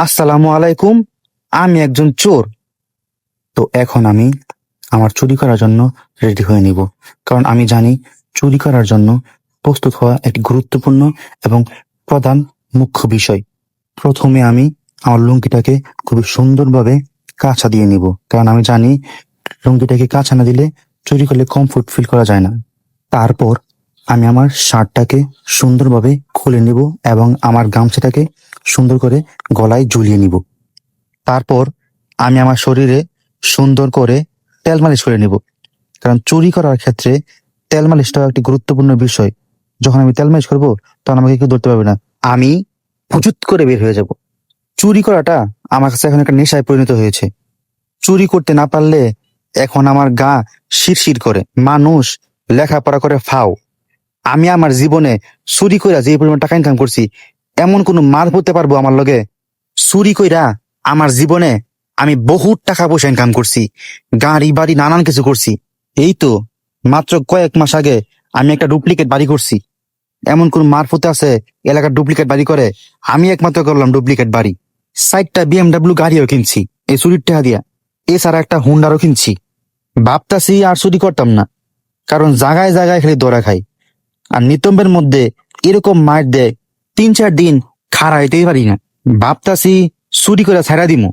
আসসালামু আলাইকুম। আমি একজন চোর। তো এখন আমি আমার চুরি করার জন্য রেডি হয়ে নিব, কারণ আমি জানি চুরি করার জন্য প্রস্তুত হওয়া একটি গুরুত্বপূর্ণ এবং প্রধান মুখ্য বিষয়। প্রথমে আমি আমার লুঙ্গিটাকে খুবই সুন্দরভাবে কাছা দিয়ে নিব, কারণ আমি জানি লুঙ্গিটাকে কাছা না দিলে চুরি করলে কমফোর্ট ফিল করা যায় না। তারপর আমি আমার শার্টটাকে সুন্দরভাবে খুলে নিব এবং আমার গামছাটাকে সুন্দর করে গলায় ঝুলিয়ে নিব। তারপর আমি আমার শরীরে সুন্দর করে তেল মালিশ করে নিব, কারণ চুরি করার ক্ষেত্রে তেল মালিশটা একটি গুরুত্বপূর্ণ বিষয়। যখন আমি তেল মালিশ করবো, তখন আমাকে কেউ ধরতে পারবে না। আমি হুজুত করে বের হয়ে যাব। চুরি করাটা আমার কাছে এখন একটা নেশায় পরিণত হয়েছে। চুরি করতে না পারলে এখন আমার গা শিরশির করে। মানুষ লেখাপড়া করে ফাও, আমি আমার জীবনে চুরি কইরা যে পরিমাণ টাকা ইনকাম করছি, এমন কোনো মার হতে পারবো আমার লগে? চুরি কইরা আমার জীবনে আমি বহুত টাকা পয়সা ইনকাম করছি, গাড়ি বাড়ি নানান কিছু করছি। এই তো মাত্র কয়েক মাস আগে আমি একটা ডুপ্লিকেট বাড়ি করছি। এমন কোন মারফতে আছে এলাকার ডুপ্লিকেট বাড়ি করে? আমি একমাত্র করলাম ডুপ্লিকেট বাড়ি। 4টা BMW গাড়িও কিনছি এই চুরির টাকা দিয়া। এছাড়া একটা হুন্ডারও কিনছি। ভাবতাছি আর চুরি করতাম না, কারণ জায়গায় জায়গায় খালি দৌড়া খাই। আর নিতম্বের মধ্যে এরকম মার দেয়, 3-4 দিন খাড়াইতেই পারি না। ভাবতাছি চুরি করে ছাড়া দিমু,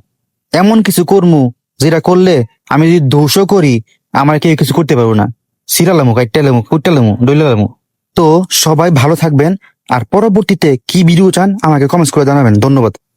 এমন কিছু করমু যেটা করলে আমি যদি দোষও করি আমার কেউ কিছু করতে পারবো না। সিরালামু, কাইটালামু, কুইটালামু, ডইলালামু। তো সবাই ভালো থাকবেন, আর পরবর্তীতে কি ভিডিও চান আমাকে কমেন্টস করে জানাবেন। ধন্যবাদ।